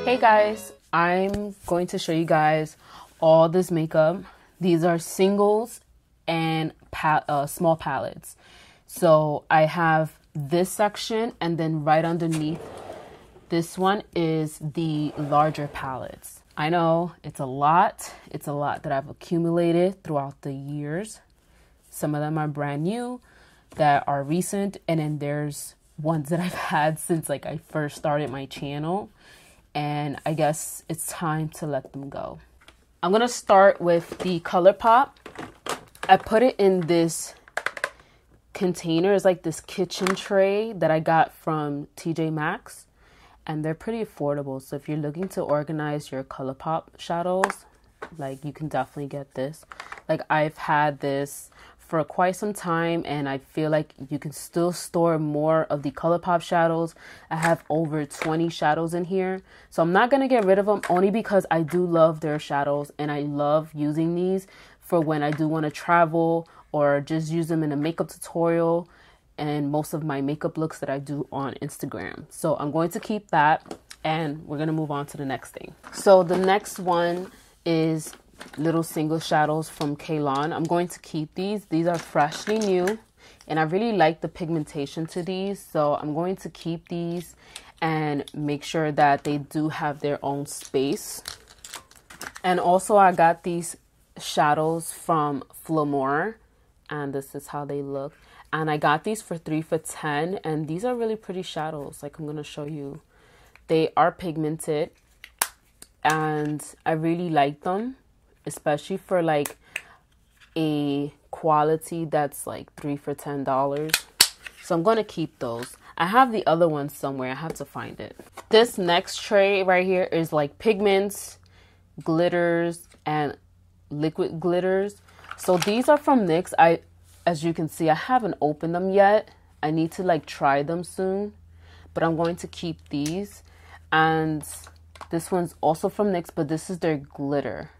Hey guys, I'm going to show you guys all this makeup. These are singles and small palettes. So I have this section, and then right underneath this one is the larger palettes. I know it's a lot. It's a lot that I've accumulated throughout the years. Some of them are brand new that are recent, and then there's ones that I've had since like I first started my channel, and I guess it's time to let them go. I'm gonna start with the ColourPop. I put it in this container. It's like this kitchen tray that I got from TJ Maxx, and they're pretty affordable. So if you're looking to organize your ColourPop shadows, like, you can definitely get this. Like, I've had this for quite some time, and I feel like you can still store more of the ColourPop shadows. I have over 20 shadows in here, so I'm not gonna get rid of them, only because I do love their shadows, and I love using these for when I do want to travel or just use them in a makeup tutorial and most of my makeup looks that I do on Instagram. So I'm going to keep that, and we're gonna move on to the next thing. So the next one is little single shadows from Canon. I'm going to keep these. These are freshly new, and I really like the pigmentation to these, so I'm going to keep these and make sure that they do have their own space. And also I got these shadows from Flamore, and this is how they look, and I got these for 3 for $10, and these are really pretty shadows. Like, I'm gonna show you. They are pigmented, and I really like them, especially for like a quality that's like 3 for $10. So I'm gonna keep those. I have the other ones somewhere. I have to find it. This next tray right here is like pigments, glitters, and liquid glitters. So these are from NYX. As you can see, I haven't opened them yet. I need to like try them soon, but I'm going to keep these. And this one's also from NYX, but this is their glitter.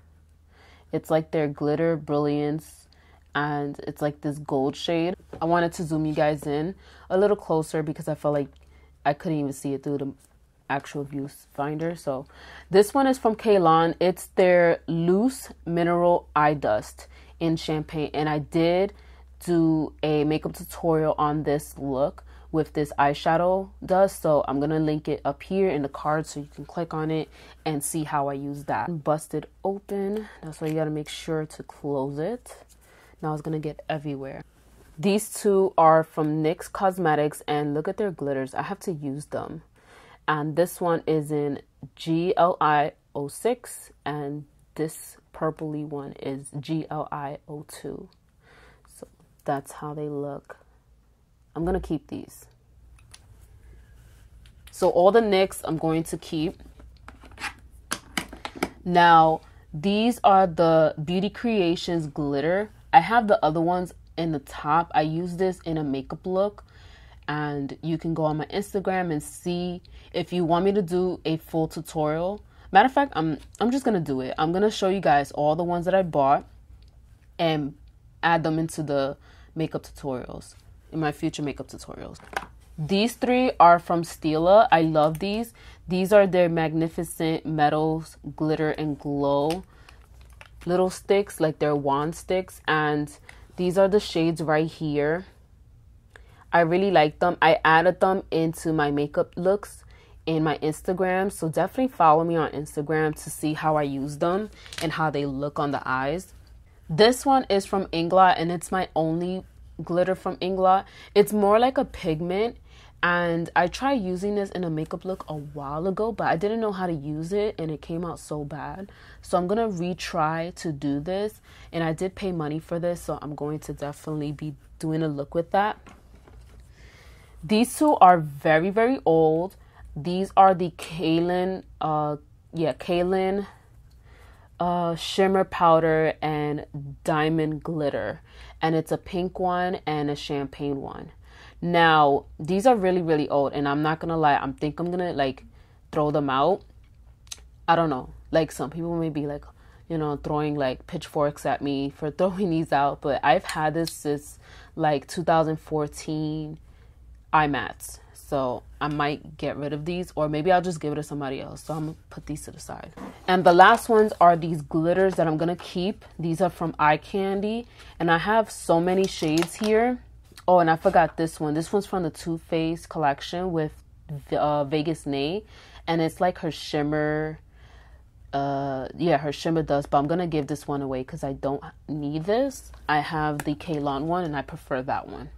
It's like their glitter brilliance, and it's like this gold shade. I wanted to zoom you guys in a little closer because I felt like I couldn't even see it through the actual viewfinder. So this one is from Canon. It's their loose mineral eye dust in champagne, and I did do a makeup tutorial on this look with this eyeshadow dust, so I'm gonna link it up here in the card so you can click on it and see how I use that. Busted open, that's why you gotta make sure to close it. Now it's gonna get everywhere. These two are from NYX Cosmetics, and look at their glitters. I have to use them. And this one is in GLI06, and this purpley one is GLI02. So that's how they look. I'm gonna keep these. So all the NYX I'm going to keep. Now, these are the Beauty Creations glitter. I have the other ones in the top. I use this in a makeup look, and you can go on my Instagram and see if you want me to do a full tutorial. Matter of fact, I'm just gonna do it. I'm gonna show you guys all the ones that I bought and add them into the makeup tutorials, in my future makeup tutorials. These three are from Stila. I love these. These are their Magnificent Metals Glitter and Glow little sticks, like their wand sticks, and these are the shades right here. I really like them. I added them into my makeup looks in my Instagram, so definitely follow me on Instagram to see how I use them and how they look on the eyes. This one is from Inglot, and it's my only glitter from Inglot. It's more like a pigment, and I tried using this in a makeup look a while ago, but I didn't know how to use it, and it came out so bad. So I'm gonna retry to do this, and I did pay money for this, so I'm going to definitely be doing a look with that. These two are very, very old. These are the Canon shimmer powder and diamond glitter, and it's a pink one and a champagne one. Now these are really, really old, and I'm not gonna lie, I'm gonna like throw them out. I don't know, like some people may be like, you know, throwing like pitchforks at me for throwing these out, but I've had this since like 2014 eye mats. So I might get rid of these, or maybe I'll just give it to somebody else. So I'm gonna put these to the side. And the last ones are these glitters that I'm gonna keep. These are from Eye Candy, and I have so many shades here. Oh, and I forgot this one. This one's from the Too Faced collection with Vegas Nay, and it's like her shimmer. Yeah, her shimmer dust, but I'm gonna give this one away because I don't need this. I have the Kalon one, and I prefer that one.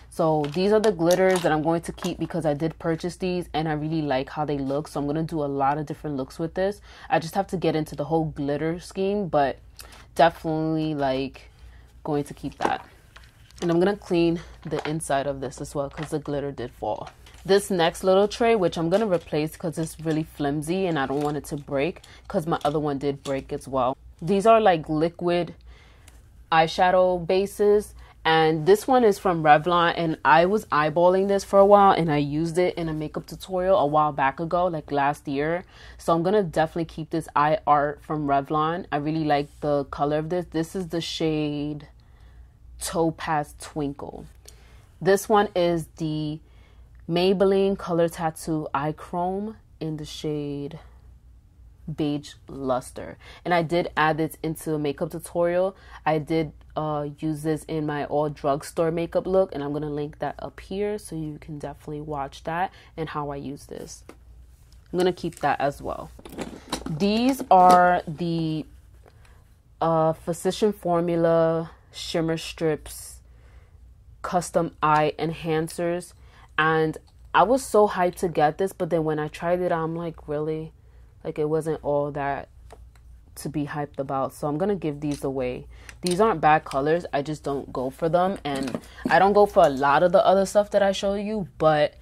So these are the glitters that I'm going to keep because I did purchase these and I really like how they look. So I'm going to do a lot of different looks with this. I just have to get into the whole glitter scheme, but definitely like going to keep that. And I'm going to clean the inside of this as well because the glitter did fall. This next little tray, which I'm going to replace because it's really flimsy and I don't want it to break because my other one did break as well. These are like liquid eyeshadow bases. And this one is from Revlon, and I was eyeballing this for a while, and I used it in a makeup tutorial a while back ago, like last year. So I'm going to definitely keep this eye art from Revlon. I really like the color of this. This is the shade Topaz Twinkle. This one is the Maybelline Color Tattoo Eye Chrome in the shade Beige Luster. And I did add this into a makeup tutorial. I did use this in my all drugstore makeup look, and I'm going to link that up here so you can definitely watch that and how I use this. I'm going to keep that as well. These are the Physician Formula Shimmer Strips Custom Eye Enhancers, and I was so hyped to get this, but then when I tried it, I'm like, really? Like, it wasn't all that to be hyped about. So I'm gonna give these away. These aren't bad colors, I just don't go for them, and I don't go for a lot of the other stuff that I show you, but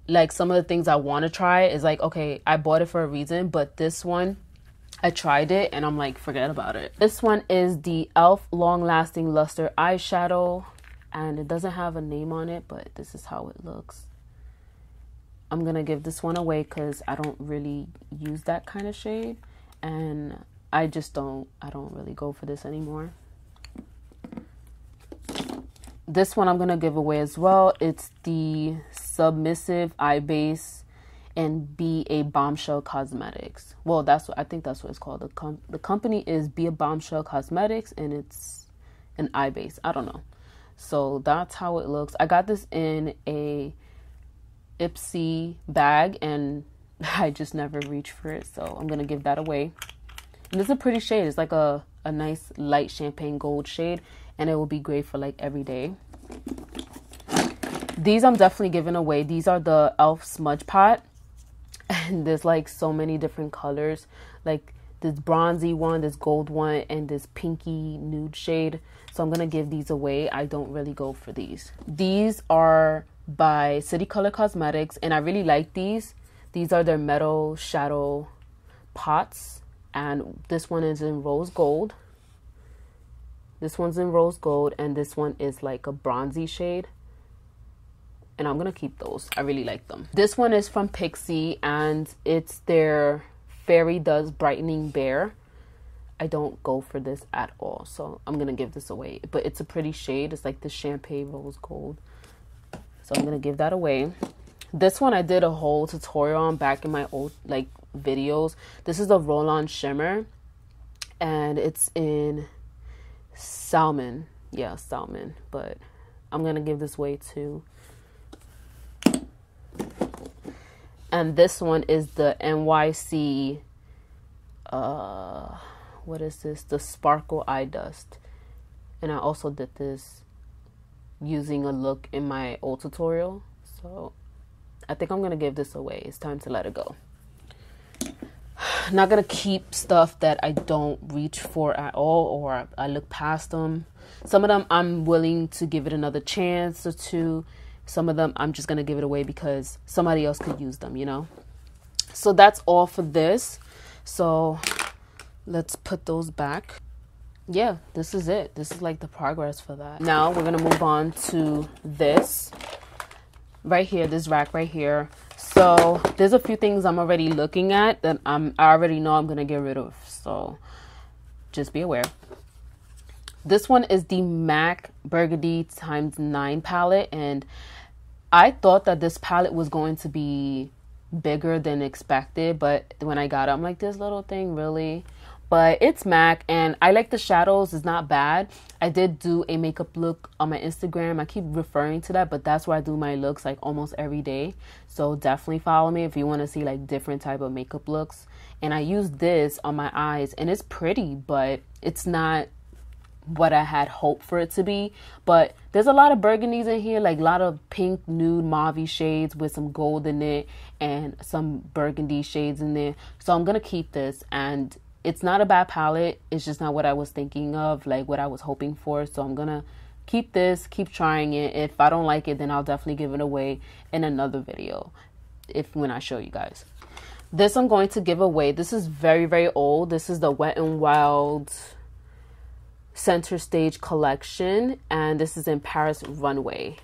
like some of the things I want to try is like, okay, I bought it for a reason, but this one I tried it and I'm like, forget about it. This one is the e.l.f. Long Lasting Luster Eyeshadow, and it doesn't have a name on it, but this is how it looks. I'm gonna give this one away because I don't really use that kind of shade, and I don't really go for this anymore. This one I'm gonna give away as well. It's the Submissive Eye Base and Be a Bombshell Cosmetics. Well, I think that's what it's called. The company is Be a Bombshell Cosmetics, and it's an eye base. I don't know. So that's how it looks. I got this in a Ipsy bag and I just never reached for it, so I'm gonna give that away. And it's a pretty shade. It's like a nice light champagne gold shade, and it will be great for like every day. These I'm definitely giving away. These are the e.l.f. Smudge Pot, and there's like so many different colors, like this bronzy one, this gold one, and this pinky nude shade. So I'm gonna give these away. I don't really go for these. These are by City Color Cosmetics, and I really like these. These are their metal shadow pots, and this one is in rose gold. This one's in rose gold, and this one is like a bronzy shade, and I'm gonna keep those. I really like them. This one is from Pixi, and it's their Fairy Does Brightening Bear. I don't go for this at all, so I'm gonna give this away, but it's a pretty shade. It's like the champagne rose gold. So I'm going to give that away. This one I did a whole tutorial on back in my old like videos. This is the Roll-On Shimmer, and it's in salmon. Yeah, salmon. But I'm going to give this away too. And this one is the NYC, what is this? The Sparkle Eye Dust. And I also did this using a look in my old tutorial, so I think I'm gonna give this away. It's time to let it go. I'm not gonna keep stuff that I don't reach for at all, or I look past them. Some of them I'm willing to give it another chance or two. Some of them I'm just gonna give it away because somebody else could use them, you know. So that's all for this. So let's put those back. Yeah, this is it. This is like the progress for that. Now we're gonna move on to this right here, this rack right here. So there's a few things I'm already looking at that I already know I'm gonna get rid of, so just be aware. This one is the MAC Burgundy ×9 palette, and I thought that this palette was going to be bigger than expected, but when I got it, I'm like, this little thing, really? But it's MAC, and I like the shadows. It's not bad. I did do a makeup look on my Instagram. I keep referring to that, but that's where I do my looks like almost every day. So definitely follow me if you want to see like different type of makeup looks. And I use this on my eyes, and it's pretty, but it's not what I had hoped for it to be. But there's a lot of burgundies in here, like a lot of pink, nude, mauve shades with some gold in it and some burgundy shades in there. So I'm gonna keep this, and it's not a bad palette. It's just not what I was thinking of, like what I was hoping for. So I'm gonna keep this, keep trying it. If I don't like it, then I'll definitely give it away in another video when I show you guys. This I'm going to give away. This is very, very old. This is the Wet n Wild Center Stage collection, and this is in Paris Runway.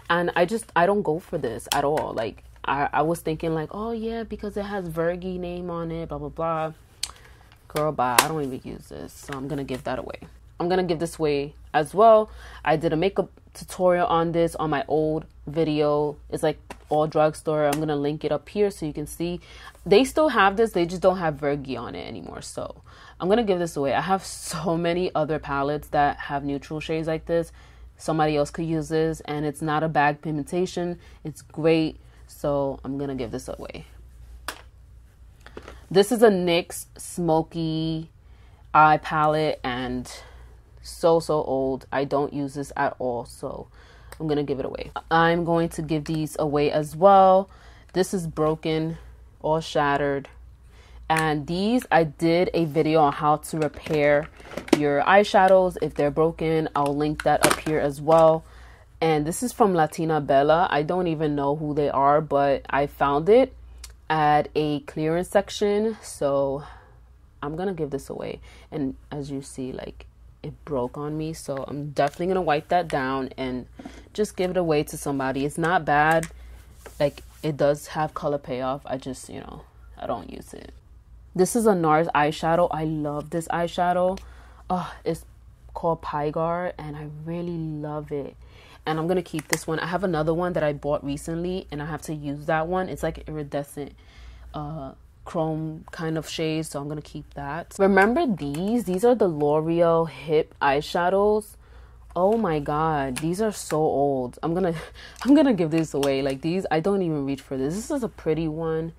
And I don't go for this at all. Like I was thinking like, oh yeah, because it has Virgie name on it, blah blah blah. Girl, bye. I don't even use this, so I'm gonna give that away. I'm gonna give this away as well. I did a makeup tutorial on this on my old video. It's like all drugstore. I'm gonna link it up here so you can see. They still have this, they just don't have Virgie on it anymore. So I'm gonna give this away. I have so many other palettes that have neutral shades like this. Somebody else could use this, and it's not a bad pigmentation. It's great. So I'm gonna give this away. This is a NYX Smoky Eye palette, and so old. I don't use this at all, so I'm gonna give it away. I'm going to give these away as well. This is broken, all shattered, and these I did a video on how to repair your eyeshadows if they're broken. I'll link that up here as well. And this is from Latina Bella. I don't even know who they are, but I found it at a clearance section, so I'm gonna give this away. And as you see, like, it broke on me, so I'm definitely gonna wipe that down and just give it away to somebody. It's not bad, like it does have color payoff. I just, you know, I don't use it. This is a NARS eyeshadow. I love this eyeshadow. It's called Pygar, and I really love it. And I'm gonna keep this one. I have another one that I bought recently, and I have to use that one. It's like iridescent chrome kind of shade, so I'm gonna keep that. Remember these are the L'Oreal Hip eyeshadows. Oh my god, these are so old. I'm gonna give this away. Like, these, I don't even reach for this. This is a pretty one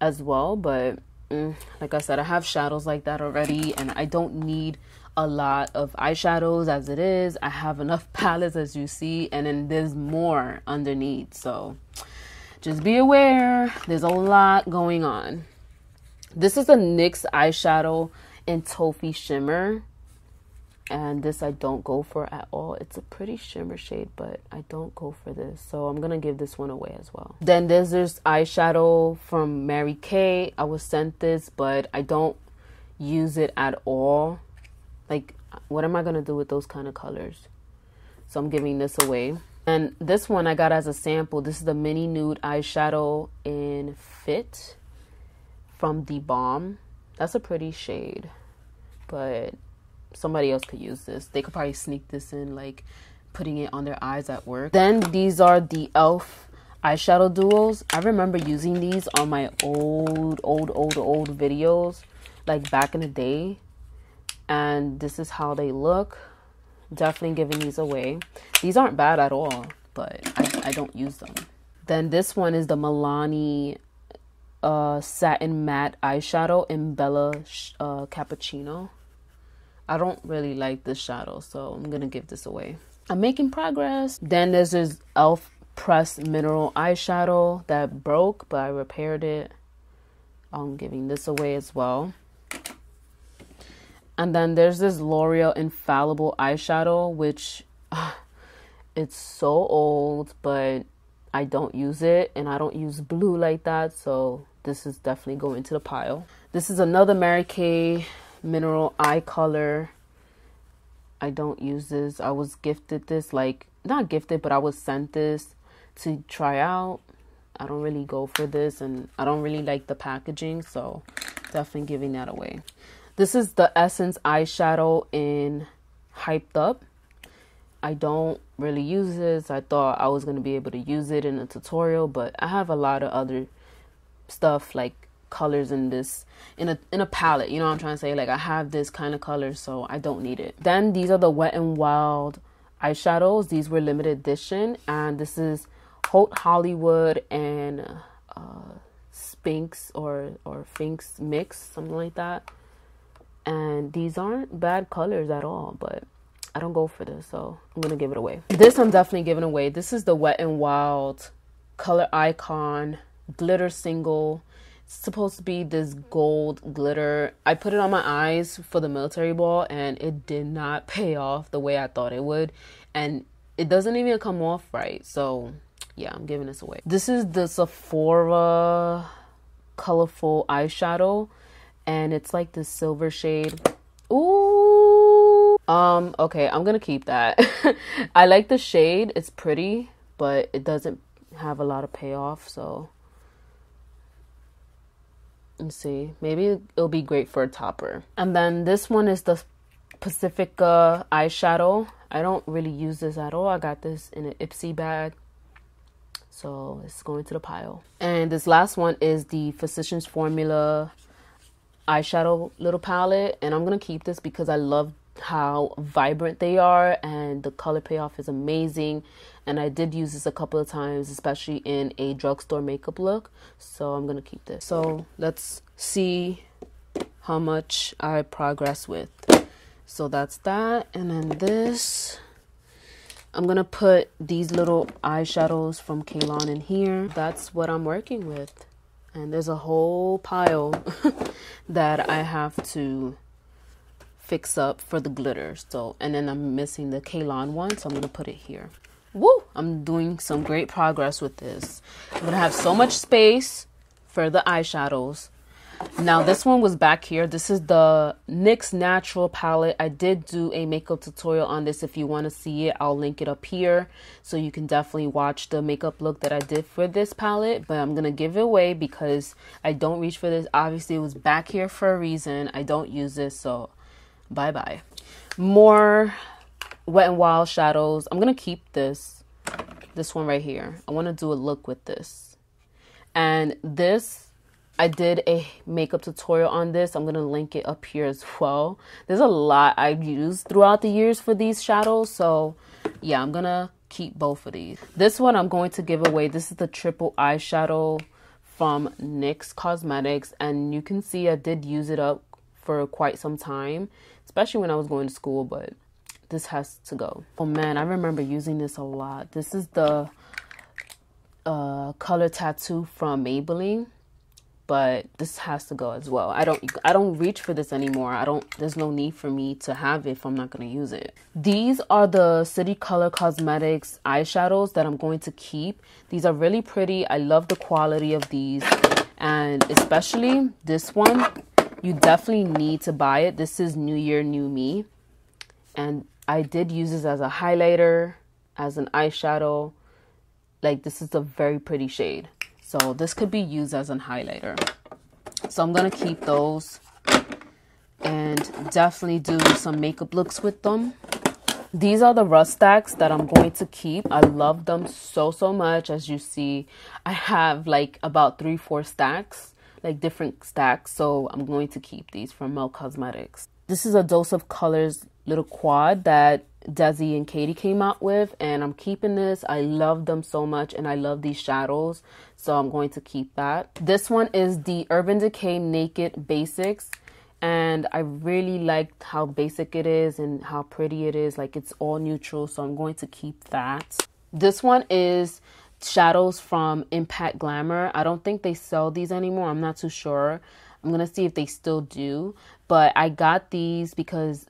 as well, but like I said, I have shadows like that already, and I don't need a lot of eyeshadows as it is. I have enough palettes, as you see, and then there's more underneath, so just be aware, there's a lot going on. This is a NYX eyeshadow in Toffee Shimmer, and this I don't go for at all. It's a pretty shimmer shade, but I don't go for this, so I'm gonna give this one away as well. Then there's this eyeshadow from Mary Kay. I was sent this, but I don't use it at all. Like, what am I gonna do with those kind of colors? So I'm giving this away. And this one I got as a sample. This is the mini nude eyeshadow in Fit from The Balm. That's a pretty shade, but somebody else could use this. They could probably sneak this in, like putting it on their eyes at work. Then these are the e.l.f. eyeshadow duos. I remember using these on my old videos, like back in the day. And this is how they look. Definitely giving these away. These aren't bad at all, but I don't use them. Then this one is the Milani satin matte eyeshadow in Bella Cappuccino. I don't really like this shadow, so I'm gonna give this away. I'm making progress. Then there's this e.l.f. pressed mineral eyeshadow that broke, but I repaired it. I'm giving this away as well. And then there's this L'Oreal Infallible eyeshadow, which it's so old, but I don't use it, and I don't use blue like that, so this is definitely going to the pile. This is another Mary Kay mineral eye color. I don't use this. I was gifted this, like, not gifted, but I was sent this to try out. I don't really go for this, and I don't really like the packaging, so definitely giving that away. This is the Essence eyeshadow in Hyped Up. I don't really use this. I thought I was going to be able to use it in a tutorial, but I have a lot of other stuff like colors in this in a palette, you know what I'm trying to say? Like I have this kind of color, so I don't need it. Then these are the Wet n Wild eyeshadows. These were limited edition, and this is Haute Hollywood and Sphinx or Finks mix, something like that. And these aren't bad colors at all, but I don't go for this, so I'm gonna give it away. This I'm definitely giving away. This is the Wet n Wild Color Icon Glitter Single. It's supposed to be this gold glitter. I put it on my eyes for the military ball, and it did not pay off the way I thought it would, and it doesn't even come off right. So yeah, I'm giving this away. This is the Sephora colorful eyeshadow, and it's like this silver shade. Ooh. Okay, I'm gonna keep that. I like the shade. It's pretty, but it doesn't have a lot of payoff, so let's see, maybe it'll be great for a topper. And then this one is the Pacifica eyeshadow. I don't really use this at all. I got this in an Ipsy bag, so it's going to the pile. And this last one is the Physicians Formula eyeshadow little palette, and I'm gonna keep this because I love how vibrant they are, and the color payoff is amazing. And I did use this a couple of times, especially in a drugstore makeup look, so I'm gonna keep this. So let's see how much I progress with. So that's that. And then this, I'm gonna put these little eyeshadows from Canon in here. That's what I'm working with, and there's a whole pile that I have to fix up for the glitter. So, and then I'm missing the Canon one, so I'm gonna put it here. Woo! I'm doing some great progress with this. I'm gonna have so much space for the eyeshadows. Now this one was back here. This is the NYX Natural palette. I did do a makeup tutorial on this. If you want to see it, I'll link it up here, so you can definitely watch the makeup look that I did for this palette. But I'm gonna give it away because I don't reach for this. Obviously it was back here for a reason. I don't use this, so bye bye. More Wet n Wild shadows. I'm gonna keep this one right here. I want to do a look with this. And this, I did a makeup tutorial on this. I'm gonna link it up here as well. There's a lot I've used throughout the years for these shadows, so yeah, I'm gonna keep both of these. This one I'm going to give away. This is the triple eyeshadow from NYX Cosmetics, and you can see I did use it up for quite some time, especially when I was going to school, but this has to go. Oh man, I remember using this a lot. This is the color tattoo from Maybelline, but this has to go as well. I don't reach for this anymore. There's no need for me to have it if I'm not going to use it. These are the City Color Cosmetics eyeshadows that I'm going to keep. These are really pretty. I love the quality of these, and especially this one. You definitely need to buy it. This is New Year, New Me. And I did use this as a highlighter, as an eyeshadow. Like, this is a very pretty shade. So this could be used as a highlighter. So I'm going to keep those and definitely do some makeup looks with them. These are the rust stacks that I'm going to keep. I love them so much. As you see, I have like about 3-4 stacks. Like different stacks, so I'm going to keep these from Mel Cosmetics. This is a Dose of Colors little quad that Desi and Katie came out with, and I'm keeping this. I love them so much, and I love these shadows, so I'm going to keep that. This one is the Urban Decay Naked Basics, and I really liked how basic it is and how pretty it is. Like, it's all neutral, so I'm going to keep that. This one is shadows from Impact Glamour. I don't think they sell these anymore. I'm not too sure. I'm gonna see if they still do, but I got these because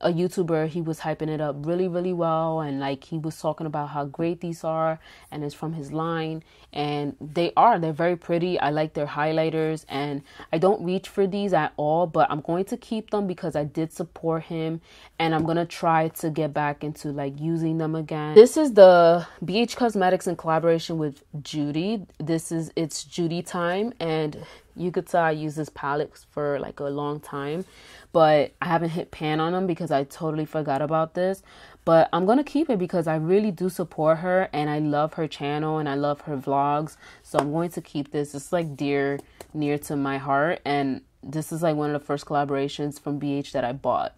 a YouTuber, he was hyping it up really well, and like he was talking about how great these are, and it's from his line, and they're very pretty. I like their highlighters, and I don't reach for these at all, but I'm going to keep them because I did support him, and I'm gonna try to get back into like using them again. This is the BH Cosmetics in collaboration with Judy. It's Judy time, and you could tell I use this palette for like a long time, but I haven't hit pan on them because I totally forgot about this. but I'm gonna keep it because I really do support her and I love her channel and I love her vlogs. So I'm going to keep this. It's like near to my heart, and this is like one of the first collaborations from BH that I bought.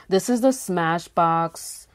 This is the Smashbox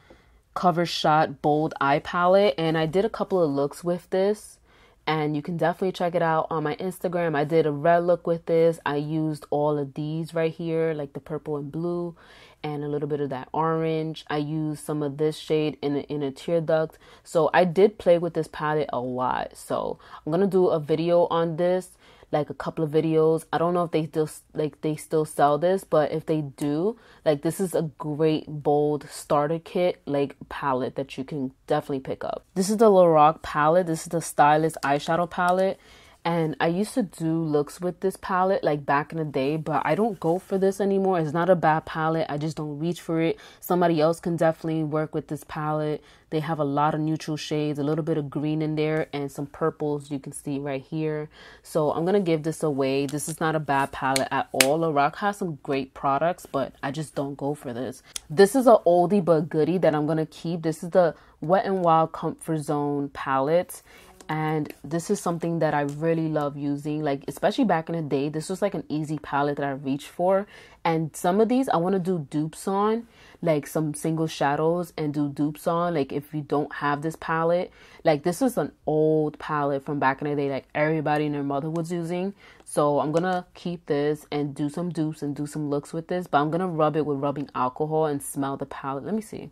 Powershot Bold Eye Palette, and I did a couple of looks with this, and you can definitely check it out on my Instagram. I did a red look with this. I used all of these right here, like the purple and blue, and a little bit of that orange. I used some of this shade in a tear duct. So I did play with this palette a lot. So I'm gonna do a video on this, like a couple of videos. I don't know if they still sell this, but if they do, like, this is a great bold starter kit like palette that you can definitely pick up. This is the Lorac palette. This is the Stylist eyeshadow palette. And I used to do looks with this palette like back in the day, but I don't go for this anymore. It's not a bad palette. I just don't reach for it. Somebody else can definitely work with this palette. They have a lot of neutral shades, a little bit of green in there, and some purples you can see right here. So I'm going to give this away. This is not a bad palette at all. Lorac has some great products, but I just don't go for this. This is an oldie but goodie that I'm going to keep. This is the Wet n Wild Comfort Zone palette. And this is something that I really love using, like especially back in the day. This was like an easy palette that I reached for, and some of these I want to do dupes on, like some single shadows and do dupes on, like if you don't have this palette. Like this is an old palette from back in the day, like everybody and their mother was using. So I'm gonna keep this and do some dupes and do some looks with this, but I'm gonna rub it with rubbing alcohol and smell the palette. Let me see.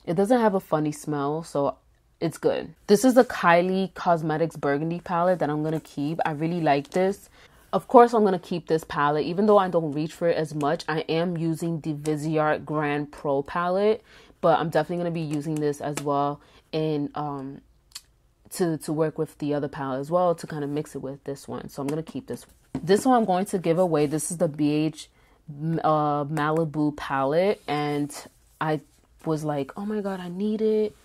It doesn't have a funny smell, so it's good. This is the Kylie Cosmetics Burgundy palette that I'm going to keep. I really like this. Of course, I'm going to keep this palette. Even though I don't reach for it as much, I am using the Viseart Grand Pro palette. But I'm definitely going to be using this as well in to work with the other palette as well, to kind of mix it with this one. So I'm going to keep this. This one I'm going to give away. This is the BH Malibu palette. And I was like, oh my God, I need it.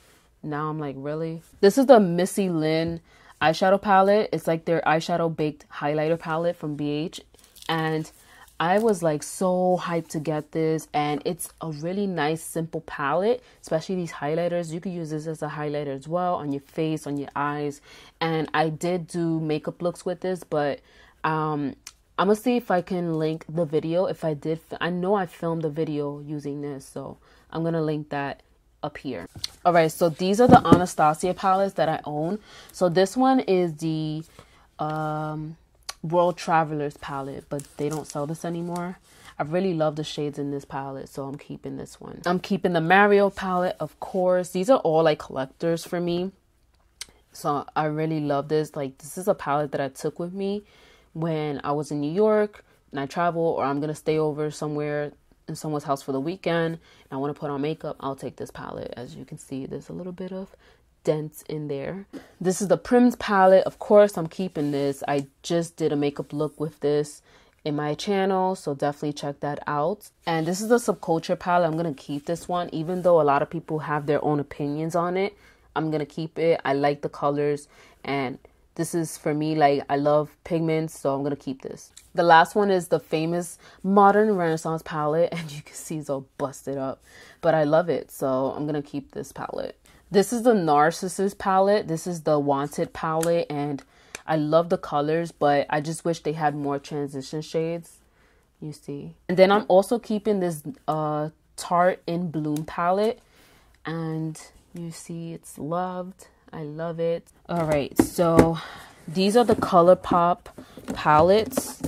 Now I'm like, really? This is the Missy Lynn eyeshadow palette. It's like their eyeshadow baked highlighter palette from BH. And I was like so hyped to get this. And it's a really nice, simple palette, especially these highlighters. You could use this as a highlighter as well on your face, on your eyes. And I did do makeup looks with this, but I'm gonna see if I can link the video. If I did, I know I filmed a video using this, so I'm gonna link that up here. All right, so these are the Anastasia palettes that I own. So this one is the World Travelers palette, but they don't sell this anymore. I really love the shades in this palette, so I'm keeping this one. I'm keeping the Mario palette, of course. These are all like collectors for me, so I really love this. Like, this is a palette that I took with me when I was in New York and I travel, or I'm gonna stay over somewhere in someone's house for the weekend and I want to put on makeup. I'll take this palette. As you can see, there's a little bit of dents in there. This is the Prim's palette. Of course, I'm keeping this. I just did a makeup look with this in my channel, so definitely check that out. And this is the Subculture palette. I'm gonna keep this one, even though a lot of people have their own opinions on it. I'm gonna keep it. I like the colors, and this is, for me, like, I love pigments, so I'm going to keep this. The last one is the famous Modern Renaissance palette, and you can see it's all busted up, but I love it, so I'm going to keep this palette. This is the Narcissus palette. This is the Wanted palette, and I love the colors, but I just wish they had more transition shades, you see. And then I'm also keeping this Tarte in Bloom palette, and you see it's loved. I love it. All right, so these are the ColourPop palettes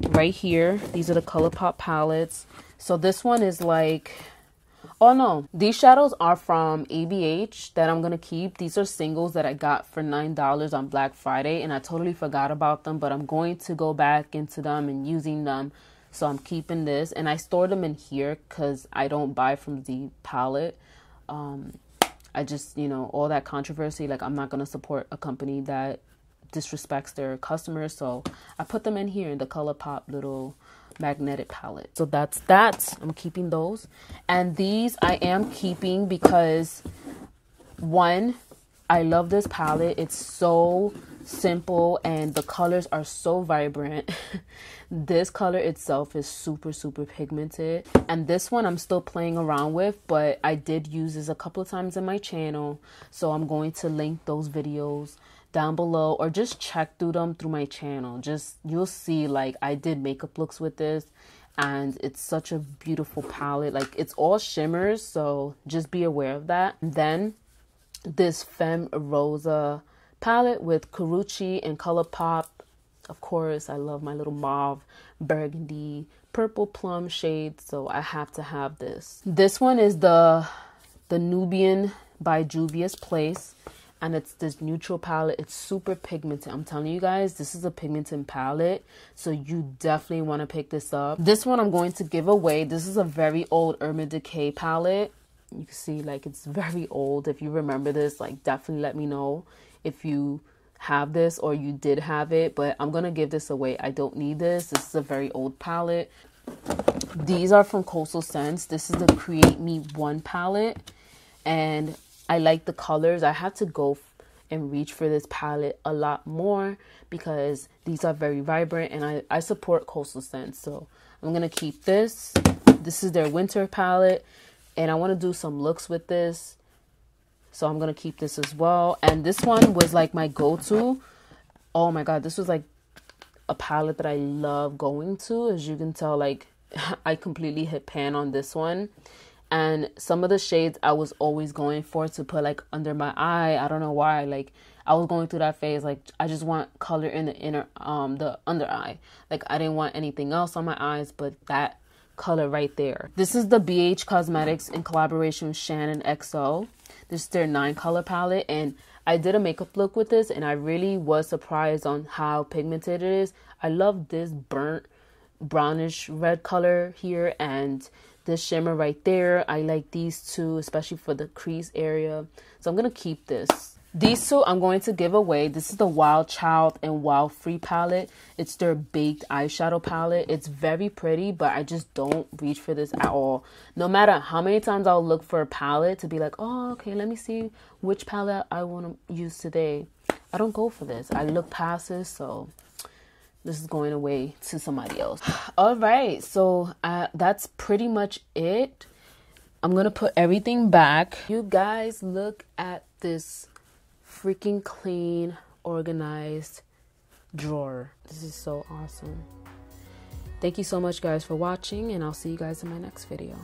right here. These are the ColourPop palettes. So this one is like, oh no, these shadows are from ABH that I'm gonna keep. These are singles that I got for $9 on Black Friday, and I totally forgot about them, but I'm going to go back into them and using them. So I'm keeping this, and I store them in here because I don't buy from the palette. I just, you know, all that controversy, like, I'm not going to support a company that disrespects their customers. So I put them in here in the ColourPop little magnetic palette. So that's that. I'm keeping those. And these I am keeping because, one, I love this palette. It's so simple and the colors are so vibrant. This color itself is super pigmented, and this one I'm still playing around with, but I did use this a couple of times in my channel, so I'm going to link those videos down below, or just check through them through my channel. Just, you'll see, like, I did makeup looks with this, and it's such a beautiful palette. Like, it's all shimmers, so just be aware of that. And then this Femme Rosa palette with Carucci and ColourPop. Of course, I love my little mauve, burgundy, purple plum shade, so I have to have this. This one is the Nubian by Juvia's Place, and it's this neutral palette. It's super pigmented. I'm telling you guys, this is a pigmented palette, so you definitely want to pick this up. This one I'm going to give away. This is a very old Urban Decay palette. You can see, like, it's very old. If you remember this, like, definitely let me know if you have this or you did have it, but I'm gonna give this away. I don't need this. This is a very old palette. These are from Coastal Scents. This is the Create Me 1 palette, and I like the colors. I had to go and reach for this palette a lot more because these are very vibrant, and I support Coastal Scents, so I'm gonna keep this. This is their winter palette, and I want to do some looks with this, so I'm going to keep this as well. And this one was like my go-to. Oh my god, this was like a palette that I love going to. As you can tell, like, I completely hit pan on this one. And some of the shades I was always going for to put, like, under my eye. I don't know why. Like, I was going through that phase. Like, I just want color in the the under eye. Like, I didn't want anything else on my eyes but that color right there. This is the BH Cosmetics in collaboration with Shannon XO. This is their 9 color palette, and I did a makeup look with this, and I really was surprised on how pigmented it is. I love this burnt brownish red color here and this shimmer right there. I like these two, especially for the crease area, so I'm gonna keep this. These two I'm going to give away. This is the Wild Child and Wild Free palette. It's their baked eyeshadow palette. It's very pretty, but I just don't reach for this at all. No matter how many times I'll look for a palette to be like, oh, okay, let me see which palette I want to use today, I don't go for this. I look past this, so this is going away to somebody else. All right, so that's pretty much it. I'm going to put everything back. You guys, look at this freaking clean, organized drawer. This is so awesome. Thank you so much, guys, for watching, and I'll see you guys in my next video.